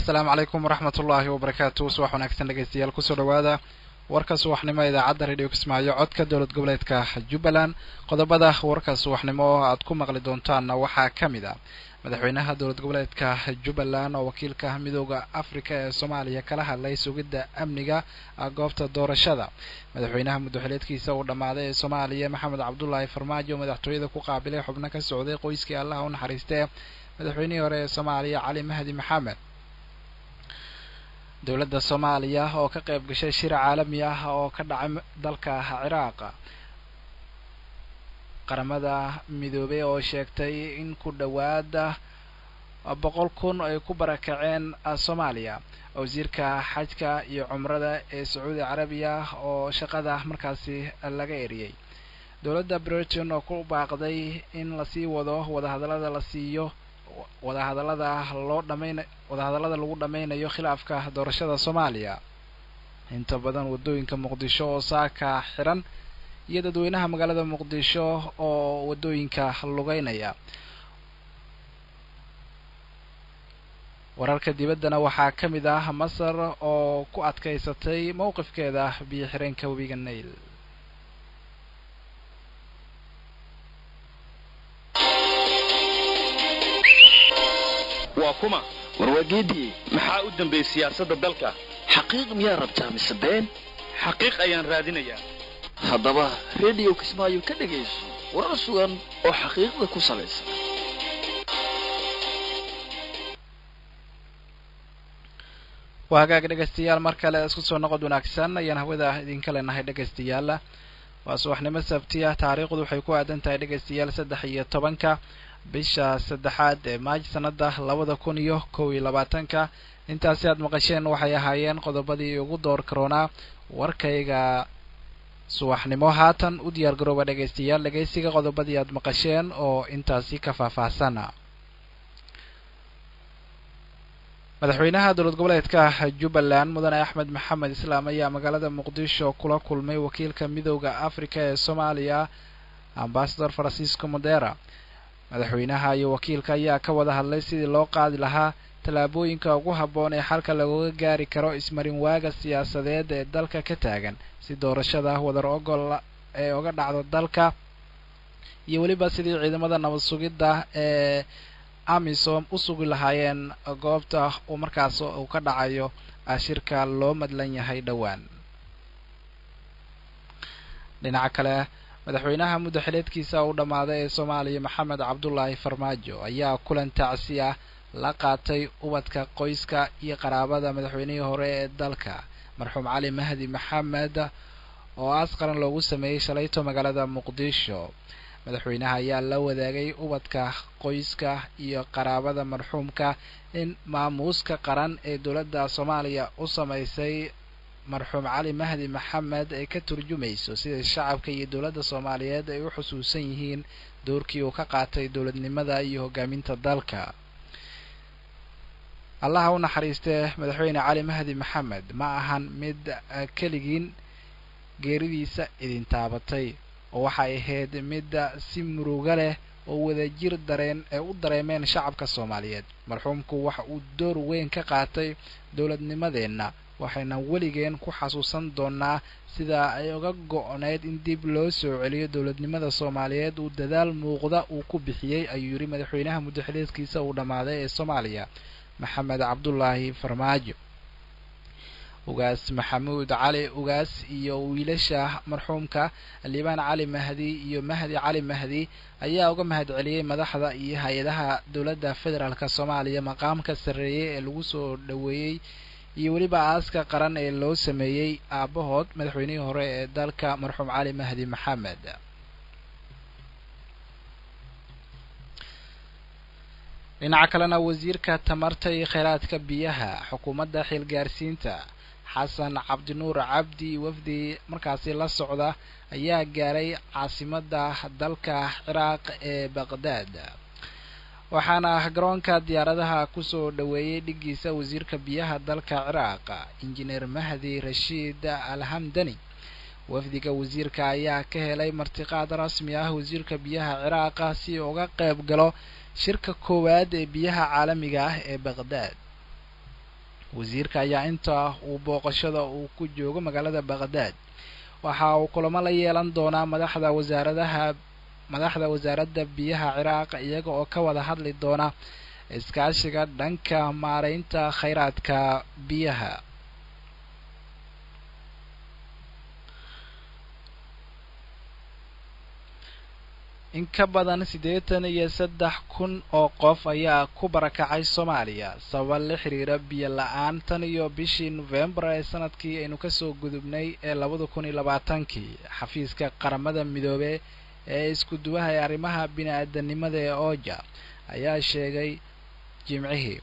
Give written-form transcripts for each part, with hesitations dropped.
السلام عليكم ورحمة الله وبركاته. صباح ونكسن dhegeystayaal kusoo dhawaada warka subaxnimo idaacadda radio Kismaayo codka dowlad goboleedka Jubbaland. qodobada warka subaxnimo aad ku maqli doontaan waxaa kamid ah madaxweynaha dowlad goboleedka Jubbaland oo wakiilka midowga Afrika ee Soomaaliya kala hadlay sugidda amniga goobta doorashada. madaxweynaha muddo-xileedkiisa uu dhamaaday ee Soomaaliya Maxamed Cabdullaahi Farmaajo madaxtooyada ku qaabilay xubno ka socday qoyskii Allah u naxariistay madaxweynihii hore ee Soomaaliya Cali Mahdi Maxamed. dowladda Soomaaliya oo ka qayb gashay shir caalami ah oo ka dhacay dalka Ciraaq. qaramada midoobay oo sheegtay in ku dhawaada 100,000 ay ku barakaceen Soomaaliya. wasiirka xajka iyo cumrada ee Sacuudi Carabiya oo shaqada markaasi laga eriyay. dowladda Britain oo ku baaqday in la sii wado wadahadalada lagu dhameynayo khilaafka doorashada Soomaaliya. inta badan wadooyinka Muqdisho oo saaka xiran iyo dadweynaha magaalada Muqdisho oo wadooyinka lugeynaya. wararka dibaddana waxaa kamid ah Masar oo ku adkaysatay mowqifkeeda biyo xireenka webiga Nile. وكما warwageedii maxaa u dambeeyay siyaasadda dalka xaqiiq miyaa rabtaa mise been xaqiiq ayaan raadinayaa haddaba radio Kismaayo ka dhageyso warar sugan oo xaqiiqda ku salaysan waagaag dhageystayaal mar kale isku soo noqod wanaagsan ayaan hawada idinka leenahay dhageystayaal. waa subaxnimo sabti ah taariikhdu waxay ku aadan tahay dhageystayaal 13 bisha 3 ee Maaj sanada 2021. intaasi aad maqasheen waxay ahaayeen qodobadii ugu door corona warkayga subaxnimo. haatan u diyaar garooba dhageystayaal dhageysiga qodobadii aad maqasheen oo intaasi ka faahfaahsan. madaxweynaha dowlad goboleedka Jubbaland mudane Axmed Maxamed Islaam ayaa magaalada Muqdisho kula kulmay wakiilka midowga Afrika ee Soomaaliya Ambassador Francisco Madera. madaxweynaha iyo wakiilka ayaa ka wada hadlay sidii loo qaadi lahaa talaabooyinka ugu habboon ee xalka looga gaari karo ismarin waaga siyaasadeed ee dalka ka taagan si doorashada wadar ogol ee uga dhacdo dalka iyo waliba sidii ciidamada nabad sugidda ee AMISOM u sugi lahaayeen goobta uu markaas uu ka dhacayo shirka loo madlan yahay dhawaan. dhinaca kale madaxweynaha muddo-xileedkiisa uu dhamaaday ee Soomaaliya Maxamed Cabdullaahi Farmaajo ayaa kulan tacsi ah la qaatay ubadka qoyska iyo qaraabada madaxweynihii hore ee dalka marxuum Cali Mahdi Maxamed oo aasqaran loogu sameeyay shalayto magaalada Muqdisho. madaxweynaha ayaa la wadaagay ubadka qoyska iyo qaraabada marxuumka in maamuuska qaran ee dowladda Soomaaliya u sameysay marxuum Cali Mahdi Maxamed ay ka turjumayso sida shacabka iyo dowladda Soomaaliyeed ay u xusuusan yihiin doorkii uu ka qaatay dowladnimada iyo hogaaminta dalka. Allah u naxariistay madaxweyne Cali Mahdi Maxamed ma ahan mid kaligiin geeridiisa idin taabatay oo waxay ahayd mid si muruga leh oo wadajir dareen ay u dareemeen shacabka Soomaaliyeed. marxuumku waxa uu door weyn ka qaatay dowladnimadeena waxayna waligeen ku xasuusan doonaa sida ay uga go'oneyd in dib loo soo celiyo dowladnimada Soomaaliyeed uu dadaal muuqda uu ku bixiyay ayuu yiri madaxweynaha muddo-xileedkiisa uu dhamaaday ee Soomaaliya Maxamed Cabdullaahi Farmaajo. ugaas Maxamuud Cali ugaas iyo wiilasha marxuumka Liibaan Cali Mahdi iyo Mahdi Cali Mahdi ayaa uga mahad celiyay madaxda iyo hay'adaha dowladda federaalka Soomaaliya maqaamka sareeyay ee lagu soo dhaweeyay iyo waliba aaska qaran ee loo sameeyay aabahood madaxweynihii hore ee dalka marxuum Cali Mahdi Maxamed. dhinaca kalena wasiirka tamarta iyo kheyraadka biyaha xukuumadda xilgaarsiinta Xasan Cabdinuur Cabdi wafdi markaasi la socda ayaa gaaray caasimadda dalka Ciraaq ee Baghdad. waxaana garoonka diyaaradaha ku soo dhaweeyay dhigiisa wasiirka biyaha dalka Ciraaq Injineer Mahdi Rashid Al-Hamdani. wafdiga wasiirka ayaa ka helay martiqaad rasmi ah wasiirka biyaha Ciraaq si uu uga qayb galo shirka koowaad ee biyaha caalamiga ah ee Baghdad. wasiirka ayaa inta uu booqashada uu ku joogo magaalada Baghdad waxa uu kulamo la yeelan doonaa madaxda wasaaradda biyaha Ciraaq iyaga oo ka wada hadli doona iskaashiga dhanka maareynta kheyraadka biyaha. in ka badan 83,000 oo qof ayaa ku barakacay Soomaaliya sabab la xiriira biyo la'aan tan iyo bishii November ee sanadkii aynu ka soo gudubnay ee 2020 xafiiska qaramada midoobay ee isku duwaha arrimaha bini'aadanimada ee OCHA ayaa sheegay Jimcihii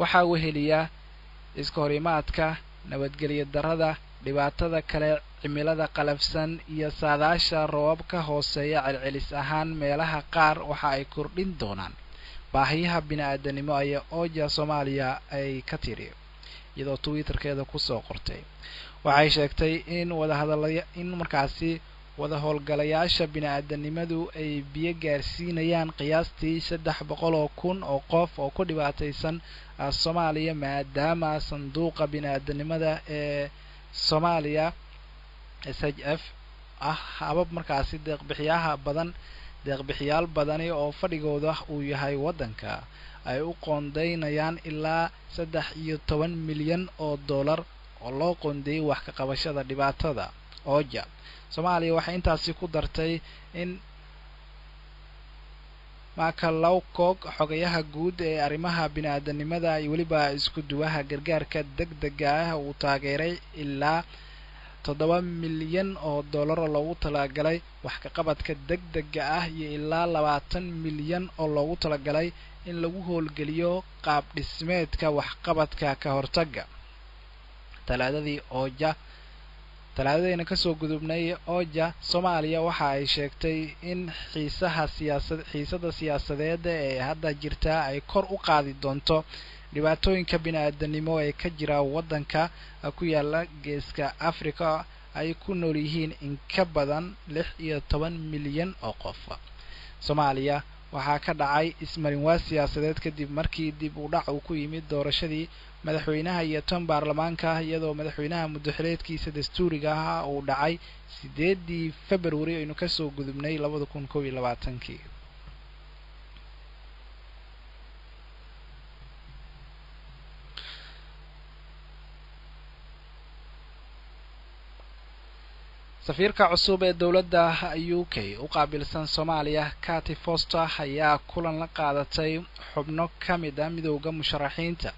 waxa uu heliya iska horimaadka nabadgelyo darrada dhibaatada kale cimilada qalafsan iyo saadaasha roobabka hooseeya celcelis ahaan meelaha qaar waxa ay kordhin doonaan baahiyaha bini'aadanimo ee OCHA Soomaaliya ay ka tiri iyadoo Twitterkeeda ku soo qortay. waxay sheegtay in markaasi wada howlgalayaasha bini'aadanimadu ay biyo gaarsiinayaan qiyaastii 300,000 oo qof oo ku dhibaataysan Soomaaliya maadaama sanduuqa bini'aadanimada ee Soomaaliya SHF habab markaasi deeq-bixiyaal badani oo fadhigooda uu yahay wadanka ay u qoondeynayaan ilaa 13 milyan oo dollar oo loo qoondeeyay wax ka qabashada dhibaatada OCHA. Soomaaliya waxay intaasi ku dartay in Michael Lowcock xogayaha guud ee arrimaha bini'aadanimada iyo waliba isku duwaha gargaarka degdega ah uu taageeray ilaa 7 milyan oo dollar oo loogu talagalay wax ka qabadka degdega ah iyo ilaa 20 milyan oo loogu talagalay in lagu howlgeliyo qaab dhismeedka waxqabadka ka hortagga. talaadadayna ka soo gudubnay OCHA Soomaaliya waxa ay sheegtay in xiisada siyaasadeed ee hadda jirta ay kor u qaadi doonto dhibaatooyinka bini'aadanimo ee ka jira wadanka ku yaala geeska Afrika ay ku nool yihiin in ka badan 16 milyan oo qof. Soomaaliya waxaa ka dhacay ismarinwaa siyaasadeed kadib markii dib u dhac uu ku yimid doorashadii madaxweynaha iyo tan baarlamaanka iyadoo madaxweynaha muddaxileedkiisa dastuuriga ah uu dhacay 8 February aynu ka soo gudubnay 2021. safiirka cusub ee dawladda UK u qaabilsan Soomaaliya Cathy Foster ayaa kulan la qaadatay xubno ka mid ah midowga musharaxiinta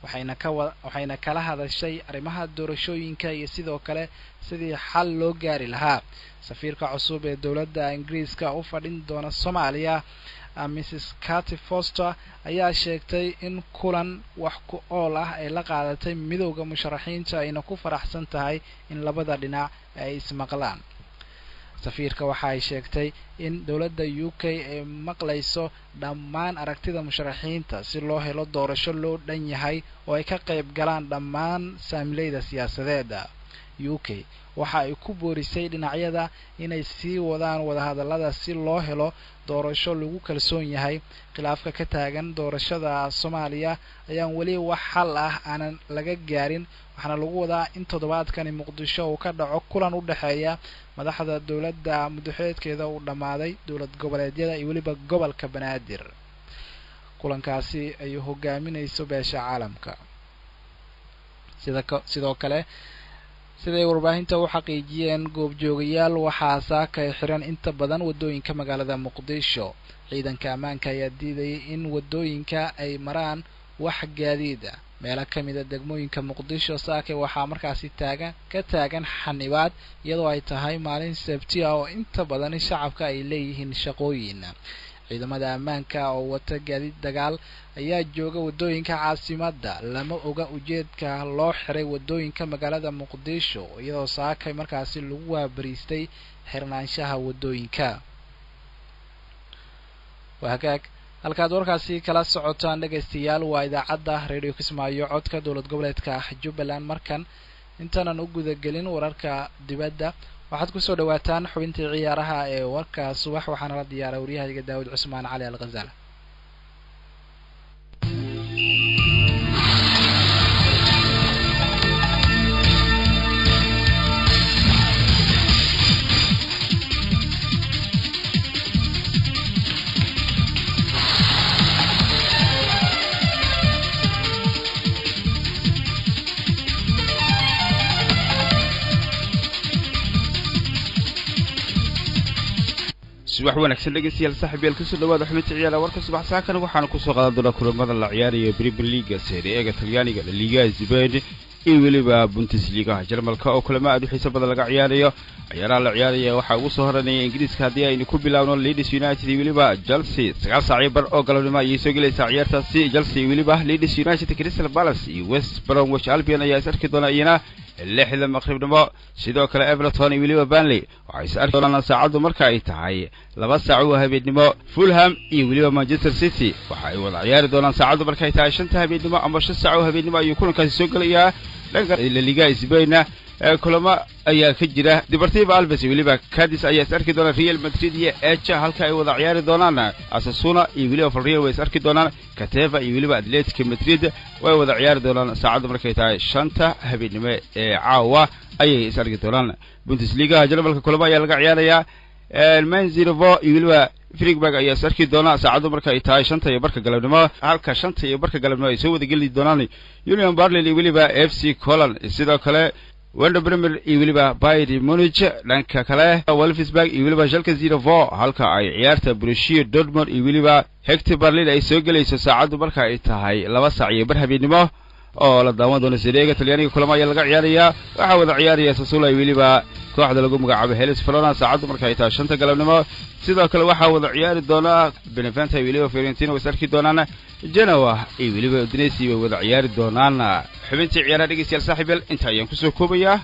waxayna kala hadashay arrimaha doorashooyinka iyo sidoo kale sidii xal loo gaari lahaa. safiirka cusub ee dawladda Ingiriiska u fadhin doona Soomaaliya Mrs Cathy Foster ayaa sheegtay in kulan wax ku ool ah ay la qaadatay midowga musharaxiinta ayna ku faraxsan tahay in labada dhinac ay ismaqlaan. safiirka waxa ay sheegtay in dawladda UK ay maqlayso dhammaan aragtida musharaxiinta si loo helo doorasho loo dhan yahay oo ay ka qayb galaan dhammaan saamileyda siyaasadeed. UK waxa ay ku boorisay dhinacyada inay sii wadaan wadahadallada si loo helo doorasho lagu kalsoon yahay. khilaafka ka taagan doorashada Soomaaliya ayaan wali wax xal ah aanan laga gaarin waxaana lagu wadaa in toddobaadkani Muqdisho uu ka dhaco kulan u dhaxeeya madaxda dawladda muddaxileedkeeda uu dhamaaday dawlad goboleedyada iyo waliba gobolka Banaadir. kulankaasi ay hogaaminayso beesha caalamka. sidoo kale siday warbaahinta u xaqiijiyeen goobjoogayaal waxaa saaka xiran inta badan wadooyinka magaalada Muqdisho. ciidanka ammaanka ayaa diiday in wadooyinka ay maraan wax gaadiid ah. meelo ka mid ah degmooyinka Muqdisho saaka waxaa markaasi taagan xanibaad iyadoo ay tahay maalin Sabti ah oo inta badan shacabka ay leeyihiin shaqooyin. ciidamada ammaanka oo wata gaadiid dagaal ayaa jooga wadooyinka caasimadda. lama oga ujeedka loo xiray wadooyinka magaalada Muqdisho iyadoo saaka markaasi lagu waabariistay xirnaanshaha wadooyinka. halkaad warkaasi kala socotaan dhageystayaal waa idaacadda Radio Kismaayo codka dawlad goboleedka Jubbaland. markan intaanan u guda gelin wararka dibadda waxaad ku soo dhawaataan xubintii ciyaaraha ee warka subax waxaana la diyaaray wariyahayga Daawud Cusmaan Cali Al-Ghazali. subax wanaagsan dhegeystayaal saaxiibayaal ku soo dhawaada xubinta ciyaaraha warka subax saakana waxaan ku soo qaadan doonaa kulamada la ciyaarayo Premier League Serie A Talyaaniga La Liga Spain iyo weliba Bundesliga Jarmalka oo kulamo aad u xiiso badan laga ciyaarayo ciyaaraha la ciyaarayo waxa ugu soo horanaya Ingiriiska hadii aynu ku bilaawno Leeds United iyo weliba Chelsea 9 saac bar oo galabnimo ay soo galaysaa ciyaartaasi Chelsea weliba Leeds United Crystal Palace iyo West Bromwich Albion ayaa isarki doona iyana 6 maqribnimo sidoo kale Everton iyo weliba Burnley waxay isarki doonaan saacadu marka ay tahay 2 saac oo habeenimo Fulham iyo weliba Manchester City waxay wada ciyaari doonaan saacadu marka ay tahay 5 habeenimo ama 6 saac oo habeenimo ay kulankaasi soo galayaa dhanka La Liga Spain kulamo ayaa ka jira Deportivo Alaves weliba Cadiz ayaa isarki doona Real Madrid iyo Elche halka ay wada ciyaari doonaan Osasuna iyo weliba Villarreal way isarki doonaan Cateva iyo weliba Atletico Madrid way wada ciyaari doonaan saacadu markay tahay 5 habeenimo ee caawa ayay isarki doonaan Bundesliga Jarmalka kulamo ayaa laga ciyaarayaa Mainz 0 iyo weliba Freiburg ayaa isarki doona saacadu marka ay tahay 5:00 galabnimo halka 5:00 galabnimo ay soo wada gali doonaan Union Berlin iyo weliba FC Cologne sidoo kale Werder Bremen iyo weliba Bayern Munich dhanka kale Wolfsburg iyo weliba Schalke 04 halka ay ciyaarta Borussia Dortmund iyo weliba Hertha Berlin ay soo galayso saacadu marka ay tahay 2 saac iyo bar habeenimo oo la daawan doono Serie A Talyaaniga kulamo ayaa laga ciyaarayaa waxa wada ciyaaraya Sassuolo iyo weliba kooxda lagu magacaabo Hellas Verona saacadu marka ay tahay 5 galabnimo sidoo kale waxa wada ciyaari doona Benevento iyo weliba Fiorentina way sarki doonaan Genoa iyo weliba Udinese way wada ciyaari doonaan xubintii ciyaaraha dhegeystayaal saaxiibayaal inta ayaan ku soo koobayaa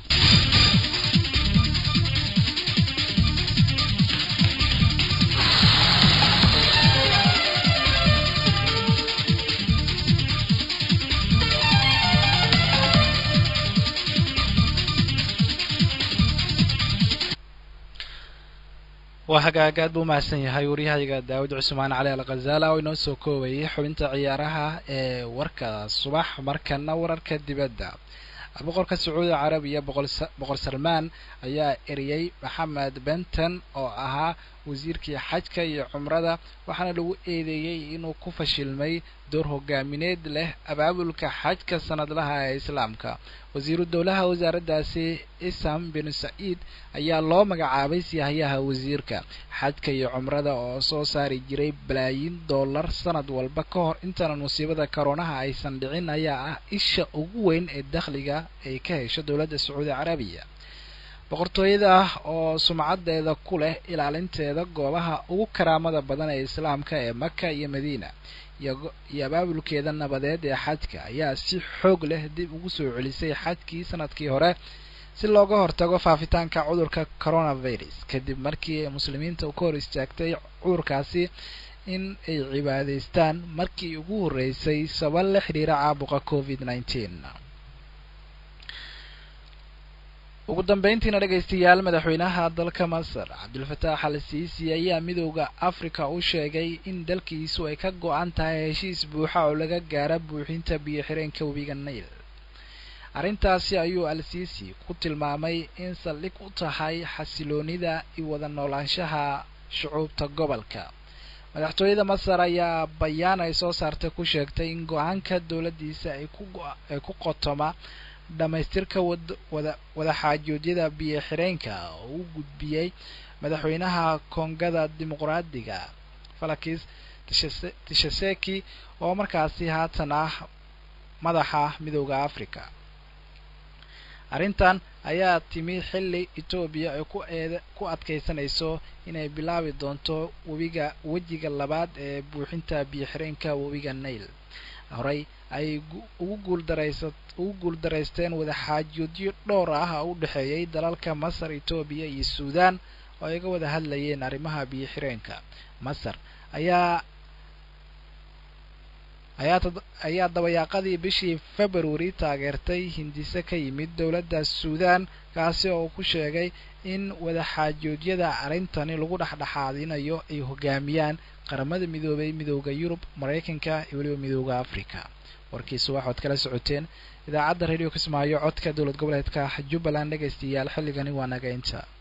وحقاقات بو محسن yahay wariyahayga Daawud Cusmaan Cali Al-Ghazala oo inoo soo koobay xubinta ciyaaraha ee warka subax markana wararka dibadda boqorka Sacuudi Carabiya boqor Salman ayaa eriyay Mohammed Benton oo ahaa wasiirkii xajka iyo umrada waxaana lagu eedeeyay inuu ku fashilmay door hogaamineed leh abaabulka xajka sanadlaha ee islaamka wasiiru dawlaha wasaaraddaasi Isam bin Said ayaa loo magacaabay siyahayaha wasiirka xajka iyo umrada oo soo saari jiray bilaayin dollar sanad walba ka hor intaan musiibada corona aysan dhicin ayaa ah isha ugu weyn ee dakhliga ay ka hesho dawladda Sacuudi Carabiya boqortooyada oo sumcadeeda ku leh ilaalinteeda goobaha ugu karaamada badan ee islaamka ee Makka iyo Madiina iyo abaabulkeeda nabadeed ee xajka ayaa si xoog leh dib ugu soo celisay xajkii sanadkii hore si looga hortago faafitaanka cudurka coronavirus kadib markii muslimiinta u hor istaagtay cudurkaasi in ay cibaadaystaan markii ugu horeysay sabab la xiriira caabuqa COVID-19 ugu dambeyntiina dhageystayaal madaxweynaha dalka Masar Abdul Fattah al-Sisi ayaa midowga Afrika u sheegay in dalkiisu ay ka go'an tahay heshiis buuxa oo laga gaaro buuxinta biyo xireenka webiga Nile arrintaasi ayuu al-Sisi ku tilmaamay in saldhig u tahay xasiloonida iyo wada noolaanshaha shucuubta gobolka madaxtooyada Masar ayaa bayaan ay soo saartay ku sheegtay in go'aanka dawladdiisa ay ku qotoma dhamaystirka wada xaajoodiyada biyo xireenka oo u gudbiyay madaxweynaha Kongada Dimuqraadiga Felix Tshisekedi oo markaasi haatan ah madaxa midowga Afrika arrintan ayaa timi xilli Ethiopia ay ku adkeysanayso inay bilaabi doonto wajiga labaad ee buuxinta biyo xireenka webiga Nile horay ay ugu guuldareysteen wada xaajoodyo dhowr ah oo u dhaxeeyay dalalka Masar Ethiopia iyo Suudaan oo ay wada hadlayeen arrimaha biyo xireenka Masar ayaa dabayaaqadii bishii February taageertay hindise ka yimid dawladda Suudaan kaasi oo ku sheegay in wada xaajoodyada arintani lagu dhaxdhaxaadinayo ay hogaamiyaan qaramada midoobay midowga Yurub Mareykanka iyo waliba midowga Afrika warkiisu waxaad kala socoteen idaacadda radio Kismaayo codka dawlad goboleedka Jubbaland dhageystayaal xilligani waa naga inta